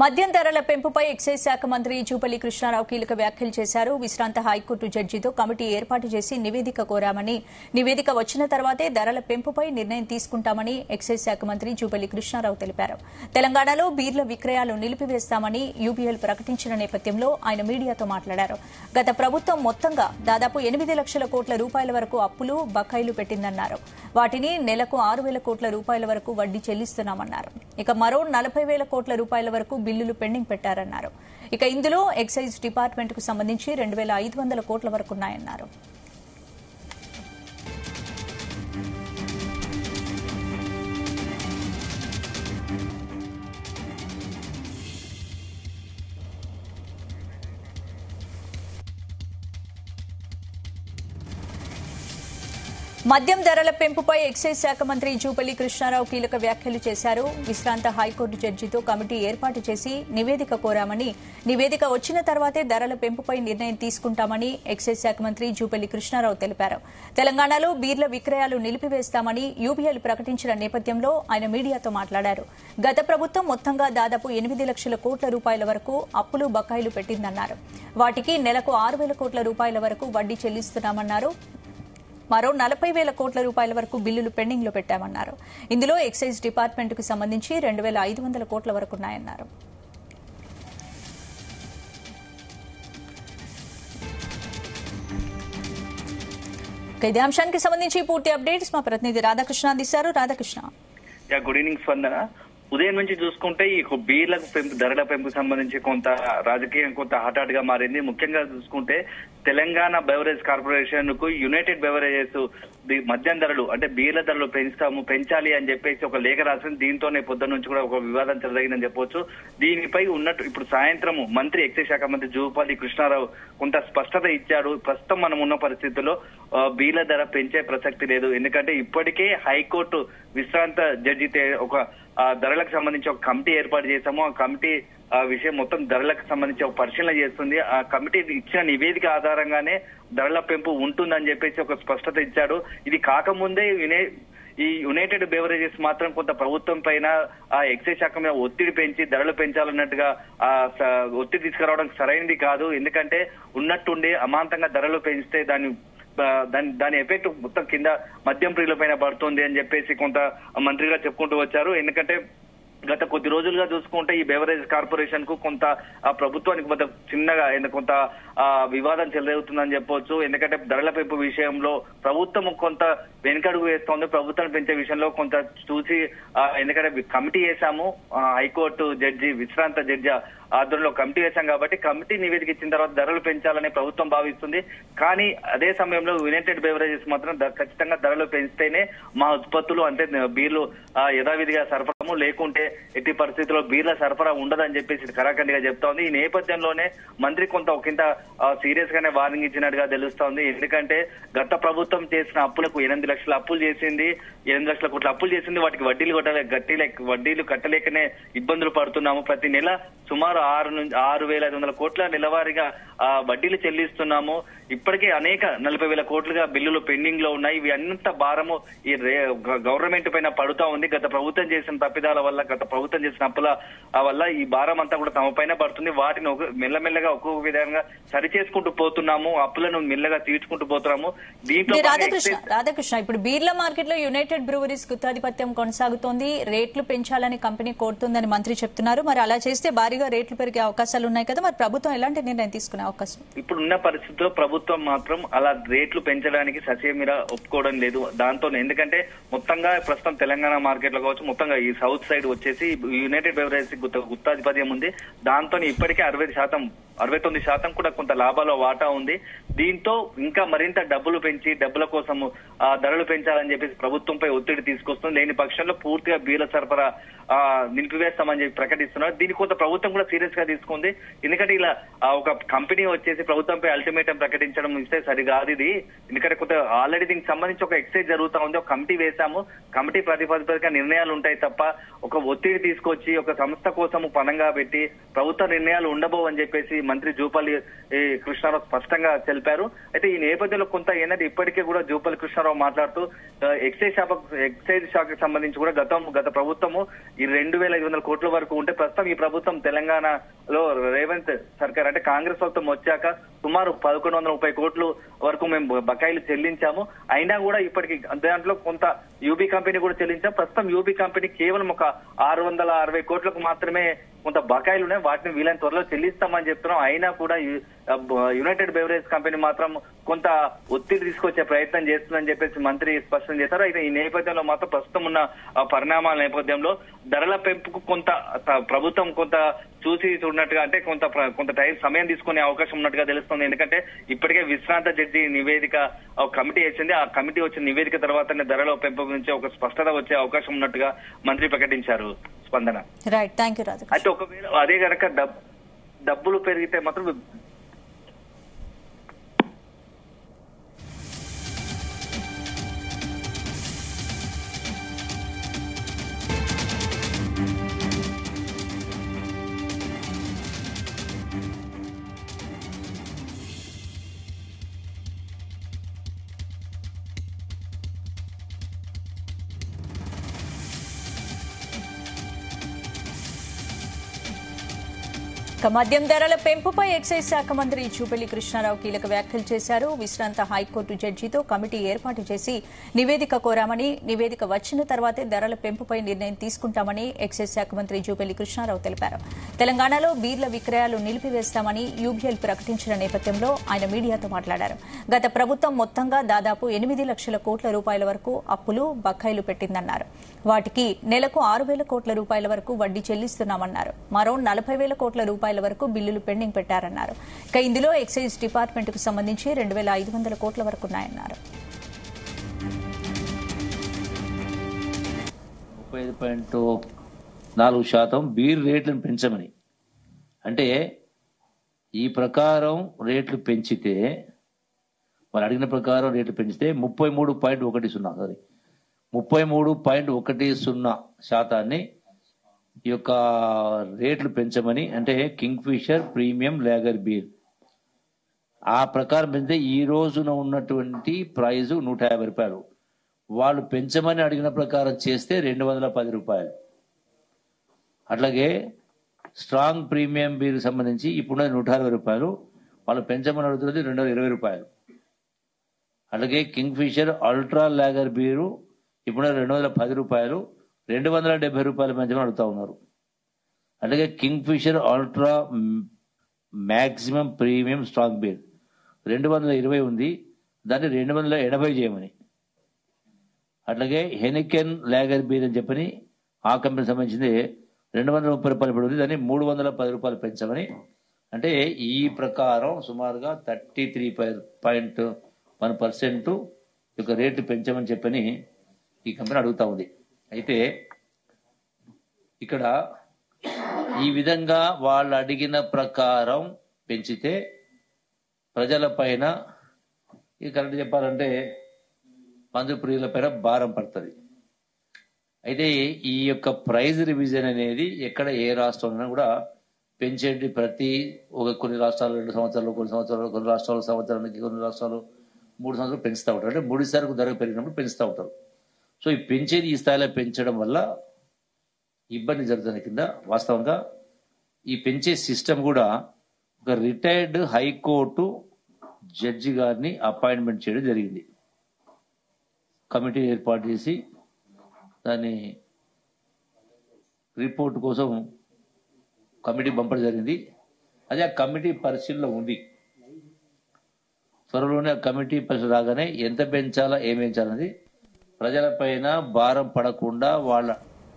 మద్యం ధరల పెంపుపై ఎక్సైజ్ శాఖ మంత్రి జూపల్లి కృష్ణారావు కీలక వ్యాఖ్యలు చేశారు. విశ్రాంత హైకోర్టు జడ్జితో కమిటీ ఏర్పాటు చేసి నివేదిక కోరామని, నివేదిక వచ్చిన తర్వాతే ధరల పెంపుపై నిర్ణయం తీసుకుంటామని ఎక్సైజ్ శాఖ మంత్రి జూపల్లి కృష్ణారావు తెలిపారు. తెలంగాణలో బీర్ల విక్రయాలు నిలిపివేస్తామని యూబీఎల్ ప్రకటించిన నేపథ్యంలో ఆయన మీడియాతో మాట్లాడారు. గత ప్రభుత్వం మొత్తంగా దాదాపు 8 లక్షల కోట్ల రూపాయల వరకు అప్పులు, బకాయిలు పెట్టిందన్నారు. వాటిని నెలకు 6,000 కోట్ల రూపాయల వరకు వడ్డీ చెల్లిస్తున్నామన్నారు. ఇక మరో 40,000 కోట్ల రూపాయల వరకు బిల్లులు పెండింగ్ పెట్టారన్నారు. ఇక ఇందులో ఎక్సైజ్ డిపార్ట్మెంట్ కు సంబంధించి 2,500 కోట్ల వరకు ఉన్నాయన్నారు. మద్యం ధరల పెంపుపై ఎక్సైజ్ శాఖ మంత్రి జూపల్లి కృష్ణారావు కీలక వ్యాఖ్యలు చేశారు. విశ్రాంత హైకోర్టు జడ్జితో కమిటీ ఏర్పాటు చేసి నివేదిక కోరామని, నివేదిక వచ్చిన తర్వాతే ధరల పెంపుపై నిర్ణయం తీసుకుంటామని ఎక్సైజ్ శాఖ మంత్రి జూపల్లి కృష్ణారావు తెలిపారు. తెలంగాణలో బీర్ల విక్రయాలు నిలిపివేస్తామని యూబీఎల్ ప్రకటించిన నేపథ్యంలో ఆయన మీడియాతో మాట్లాడారు. గత ప్రభుత్వం మొత్తంగా దాదాపు 8 లక్షల కోట్ల రూపాయల వరకు అప్పులు, బకాయిలు పెట్టిందన్నారు. వాటికి నెలకు 6,000 కోట్ల రూపాయల వరకు వడ్డీ చెల్లిస్తున్నామన్నారు. మరో 40,000 కోట్ల రూపాయల వరకు బిల్లులు పెండింగ్ లో పెట్టామన్నారు. ఇందులో ఎక్సైజ్ డిపార్ట్మెంట్ కు సంబంధించి 2,500 కోట్ల వరకు ఉన్నాయన్నారు. ఇదే అంశానికి సంబంధించి పూర్తి అప్డేట్స్ మా ప్రతినిధి రాధాకృష్ణ అందిస్తారు. రాధాకృష్ణ, గుడ్ ఈవినింగ్ స్పందన. ఉదయం నుంచి చూసుకుంటే ఈ బీర్లకు ధరల పెంపుకు సంబంధించి కొంత రాజకీయం కొంత హాట్ గా మారింది. ముఖ్యంగా చూసుకుంటే తెలంగాణ బెవరేజ్ కార్పొరేషన్ కు యునైటెడ్ బెవరేజెస్ మద్యం ధరలు అంటే బీర్ల ధరలు పెంచాలి అని చెప్పేసి ఒక లేఖ రాసింది. దీంతోనే పొద్దున్న నుంచి కూడా ఒక వివాదం చెలరేగిందని చెప్పొచ్చు. దీనిపై ఉన్నట్టు ఇప్పుడు సాయంత్రం మంత్రి ఎక్సైజ్ శాఖ మంత్రి జూపల్లి కృష్ణారావు కొంత స్పష్టత ఇచ్చాడు. ప్రస్తుతం మనం ఉన్న పరిస్థితుల్లో బీర్ల ధర పెంచే ప్రసక్తి లేదు. ఎందుకంటే ఇప్పటికే హైకోర్టు విశ్రాంత జడ్జి ఒక ధరలకు సంబంధించి ఒక కమిటీ ఏర్పాటు చేశాము. ఆ కమిటీ విషయం మొత్తం ధరలకు సంబంధించి ఒక పరిశీలన చేస్తుంది. ఆ కమిటీ ఇచ్చిన నివేదిక ఆధారంగానే ధరల పెంపు ఉంటుందని చెప్పేసి ఒక స్పష్టత ఇచ్చాడు. ఇది కాకముందే ఈ యునైటెడ్ బెవరేజెస్ మాత్రం కొంత ప్రభుత్వం పైన ఆ ఎక్సైజ్ శాఖ మీద ఒత్తిడి పెంచి ధరలు పెంచాలన్నట్టుగా ఒత్తిడి తీసుకురావడం సరైనది కాదు. ఎందుకంటే ఉన్నట్టుండి అమాంతంగా ధరలు పెంచితే దాని ఎఫెక్ట్ మొత్తం కింద మద్యం ప్రియుల పైన పడుతుంది అని చెప్పేసి కొంత మంత్రిగా చెప్పుకుంటూ వచ్చారు. ఎందుకంటే గత కొద్ది రోజులుగా చూసుకుంటే ఈ బెవరేజ్ కార్పొరేషన్ కు కొంత ప్రభుత్వానికి కొంత చిన్నగా కొంత వివాదం చెలరేగుతుందని చెప్పొచ్చు. ఎందుకంటే ధరల పెంపు విషయంలో ప్రభుత్వం కొంత వెనుకడుగు వేస్తోంది. ప్రభుత్వం పెంచే విషయంలో కొంత చూసి ఎందుకంటే కమిటీ వేశాము, హైకోర్టు జడ్జి విశ్రాంత జడ్జి ఆధ్వర్యంలో కమిటీ వేశాం కాబట్టి కమిటీ నివేదిక ఇచ్చిన తర్వాత ధరలు పెంచాలని ప్రభుత్వం భావిస్తుంది. కానీ అదే సమయంలో యునైటెడ్ బెవరేజెస్ మాత్రం ఖచ్చితంగా ధరలు పెంచితేనే మా ఉత్పత్తులు అంటే బీర్లు యథావిధిగా సరఫరా, లేకుంటే ఎట్టి పరిస్థితుల్లో బీర్ల సరఫరా ఉండదని చెప్పేసి ఖరాఖండిగా చెప్తోంది. ఈ నేపథ్యంలోనే మంత్రి కొంత ఒకంత సీరియస్ గానే వార్నింగ్ ఇచ్చినట్టుగా తెలుస్తోంది. ఎందుకంటే గత ప్రభుత్వం చేసిన అప్పులకు 8 లక్షల అప్పులు చేసింది, 8 లక్షల కోట్ల అప్పులు చేసింది. వాటికి వడ్డీలు కట్టలేకనే ఇబ్బందులు పడుతున్నాము. ప్రతి నెల సుమారు 6,500 కోట్ల నెలవారీగా వడ్డీలు చెల్లిస్తున్నాము. ఇప్పటికే అనేక 40,000 కోట్లుగా బిల్లులు పెండింగ్ లో ఉన్నాయి. ఇవి అంత భారము ఈ గవర్నమెంట్ పైన పడుతా ఉంది. గత ప్రభుత్వం చేసిన తప్పిదాల వల్ల, గత ప్రభుత్వం చేసిన అప్పుల వల్ల ఈ భారం అంతా కూడా తమ పైన పడుతుంది. వాటిని మెల్లమెల్లగా ఒక్కొక్క విధంగా సరి చేసుకుంటూ పోతున్నాము, అప్పులను మెల్లగా తీర్చుకుంటూ పోతున్నాము. దీంట్లో రాధాకృష్ణ, ఇప్పుడు బీర్ల మార్కెట్ లో యునైటెడ్ బ్రూవరీస్ గుత్తాధిపత్యం కొనసాగుతోంది. రేట్లు పెంచాలని కంపెనీ కోరుతుందని మంత్రి చెప్తున్నారు. మరి అలా చేస్తే భారీగా రేట్లు పెరిగే అవకాశాలు ఉన్నాయి కదా, మరి ప్రభుత్వం ఎలాంటి నిర్ణయం తీసుకునే అవకాశం? ఇప్పుడున్న పరిస్థితుల్లో ప్రభుత్వం మాత్రం అలా రేట్లు పెంచడానికి ససేమిరా ఒప్పుకోవడం లేదు. దాంతో ఎందుకంటే మొత్తంగా ప్రస్తుతం తెలంగాణ మార్కెట్ లో కావచ్చు, మొత్తంగా ఈ సౌత్ సైడ్ వచ్చేసి యునైటెడ్ బెవరేజ్ గుత్తాధిపత్యం ఉంది. దాంతో ఇప్పటికే 69% కూడా కొంత లాభాల వాటా ఉంది. దీంతో ఇంకా మరింత డబ్బులు పెంచి డబ్బుల కోసం ధరలు పెంచాలని చెప్పేసి ప్రభుత్వంపై ఒత్తిడి తీసుకొస్తుంది. లేని పక్షంలో పూర్తిగా బీర్ల సరఫరా నిలిపివేస్తామని చెప్పి ప్రకటిస్తున్నారు. దీని కొంత ప్రభుత్వం కూడా సీరియస్ గా తీసుకుంది. ఎందుకంటే ఇలా ఒక కంపెనీ వచ్చేసి ప్రభుత్వంపై అల్టిమేటం ప్రకటించడం ఇస్తే సరికాదు ఇది. ఎందుకంటే కొంత ఆల్రెడీ దీనికి సంబంధించి ఒక ఎక్సైజ్ జరుగుతా ఉంది, ఒక కమిటీ వేశాము. కమిటీ ప్రతిపాదిక నిర్ణయాలు ఉంటాయి తప్ప ఒక ఒత్తిడి తీసుకొచ్చి ఒక సంస్థ కోసం పణంగా పెట్టి ప్రభుత్వ నిర్ణయాలు ఉండబోవని చెప్పేసి మంత్రి జూపల్లి కృష్ణారావు స్పష్టంగా తెలిపారు. అయితే ఈ నేపథ్యంలో కొంత ఏంటంటే ఇప్పటికే కూడా జూపల్లి కృష్ణారావు కృష్ణారావు మాట్లాడుతూ ఎక్సైజ్ శాఖకు సంబంధించి కూడా గత ప్రభుత్వము ఈ 2,500 కోట్ల వరకు ఉంటే ప్రస్తుతం ఈ ప్రభుత్వం తెలంగాణలో రేవంత్ సర్కార్ అంటే కాంగ్రెస్ ప్రభుత్వం వచ్చాక సుమారు 1,130 కోట్లు వరకు మేము బకాయిలు చెల్లించాము. అయినా కూడా ఇప్పటికి దాంట్లో కొంత యూబీ కంపెనీ కూడా చెల్లించాం. ప్రస్తుతం యూబీ కంపెనీ కేవలం ఒక 660 కోట్లకు మాత్రమే కొంత బకాయిలు ఉన్నాయి. వాటిని వీలైన త్వరలో చెల్లిస్తామని చెప్తున్నాం. అయినా కూడా యునైటెడ్ బెవరేజ్ కంపెనీ మాత్రం కొంత ఒత్తిడి తీసుకొచ్చే ప్రయత్నం చేస్తుందని చెప్పేసి మంత్రి స్పష్టం చేశారు. అయితే ఈ నేపథ్యంలో మాత్రం ప్రస్తుతం ఉన్న పరిణామాల నేపథ్యంలో ధరల పెంపుకు కొంత ప్రభుత్వం కొంత చూసి చూడనట్టుగా అంటే కొంత సమయం తీసుకునే అవకాశం ఉన్నట్టుగా తెలుస్తుంది. ఎందుకంటే ఇప్పటికే విశ్రాంత జడ్జి నివేదిక కమిటీ వచ్చింది. ఆ కమిటీ వచ్చిన నివేదిక తర్వాతనే ధరల పెంపు గురించి ఒక స్పష్టత వచ్చే అవకాశం ఉన్నట్టుగా మంత్రి ప్రకటించారు. స్పందన రైట్, థ్యాంక్ యూ రాజు. అయితే ఒకవేళ అదే కనుక డబ్బులు పెరిగితే మాత్రం మద్యం ధరల పెంపుపై ఎక్సైజ్ శాఖ మంత్రి జూపల్లి కృష్ణారావు కీలక వ్యాఖ్యలు చేశారు. విశ్రాంత హైకోర్టు జడ్జితో కమిటీ ఏర్పాటు చేసి నివేదిక కోరామని, నివేదిక వచ్చిన తర్వాతే ధరల పెంపుపై నిర్ణయం తీసుకుంటామని ఎక్సైజ్ శాఖ మంత్రి జూపల్లి కృష్ణారావు తెలిపారు. తెలంగాణలో బీర్ల విక్రయాలు నిలిపివేస్తామని యూబీఎల్ ప్రకటించిన నేపథ్యంలో ఆయన మీడియాతో మాట్లాడారు. గత ప్రభుత్వం మొత్తంగా దాదాపు 8 లక్షల కోట్ల రూపాయల వరకు అప్పులు, బకాయిలు పెట్టిందన్నారు. వాటికి నెలకు 6,000 కోట్ల రూపాయల వరకు వడ్డీ చెల్లిస్తున్నామన్నారు. మరో 40,000 కోట్ల రూపాయల వరకు బిల్లులు పెండింగ్ పెట్టారన్నారు. ఇక ఇందులో ఎక్సైజ్ డిపార్ట్మెంట్ కు సంబంధించి 2,500 కోట్ల వరకు ఉన్నాయన్నారు. 35.4% బీర్ రేట్లను పెంచమని అంటే ఈ ప్రకారం రేట్లు పెంచితే వాళ్ళు అడిగిన ప్రకారం రేట్లు పెంచితే 33.10% ఈ యొక్క రేట్లు పెంచమని అంటే Kingfisher premium lager beer ఆ ప్రకారం పెంచితే ఈ రోజున ఉన్నటువంటి ప్రైజు 150 రూపాయలు. వాళ్ళు పెంచమని అడిగిన ప్రకారం చేస్తే 210 రూపాయలు. అట్లాగే స్ట్రాంగ్ ప్రీమియం బీర్ సంబంధించి ఇప్పుడు 160 రూపాయలు, వాళ్ళు పెంచమని అడుగుతున్నది 220 రూపాయలు. అలాగే Kingfisher ultra lager beer ఇప్పుడు 210 రూపాయలు, 270 రూపాయలు పెంచమని అడుగుతా ఉన్నారు. అలాగే Kingfisher ultra maximum premium strong beer 220 ఉంది, దాన్ని 280 చేయమని. అట్లాగే హెనికెన్ లేగర్ బీర్ అని చెప్పని ఆ కంపెనీ సంబంధించింది 230 రూపాయలు పడుతుంది, దాన్ని 310 రూపాయలు పెంచమని. అంటే ఈ ప్రకారం సుమారుగా 33.1% యొక్క రేట్లు పెంచమని చెప్పని ఈ కంపెనీ అడుగుతా ఉంది. అయితే ఇక్కడ ఈ విధంగా వాళ్ళు అడిగిన ప్రకారం పెంచితే ప్రజల పైన ఇది కరెక్ట్ చెప్పాలంటే మందు ప్రియుల పైన భారం పడుతుంది. అయితే ఈ యొక్క ప్రైజ్ రివిజన్ అనేది ఎక్కడ ఏ రాష్ట్రంలో కూడా పెంచేటి ప్రతి కొన్ని రాష్ట్రాలు 2 సంవత్సరాలు, కొన్ని రాష్ట్రాలు సంవత్సరానికి, కొన్ని రాష్ట్రాలు 3 సంవత్సరాలు పెంచుతూ ఉంటారు. అంటే ముడిసరుకు ధర పెరిగినప్పుడు పెంచుతూ ఉంటారు. సో ఈ పెంచేది ఈ స్థాయిలో పెంచడం వల్ల ఇబ్బంది జరుగుతుంది కింద. వాస్తవంగా ఈ పెంచే సిస్టమ్ కూడా ఒక రిటైర్డ్ హైకోర్టు జడ్జి గారిని అపాయింట్మెంట్ చేయడం జరిగింది. కమిటీ ఏర్పాటు చేసి దాని రిపోర్ట్ కోసం కమిటీ పంపడం జరిగింది. అది ఆ కమిటీ పరిశీలనలో ఉంది. త్వరలోనే ఆ కమిటీ పరిశీలన రాగానే ఎంత పెంచాలా, ఏం పెంచాలన్నది ప్రజలపైన భారం పడకుండా వాళ్ళ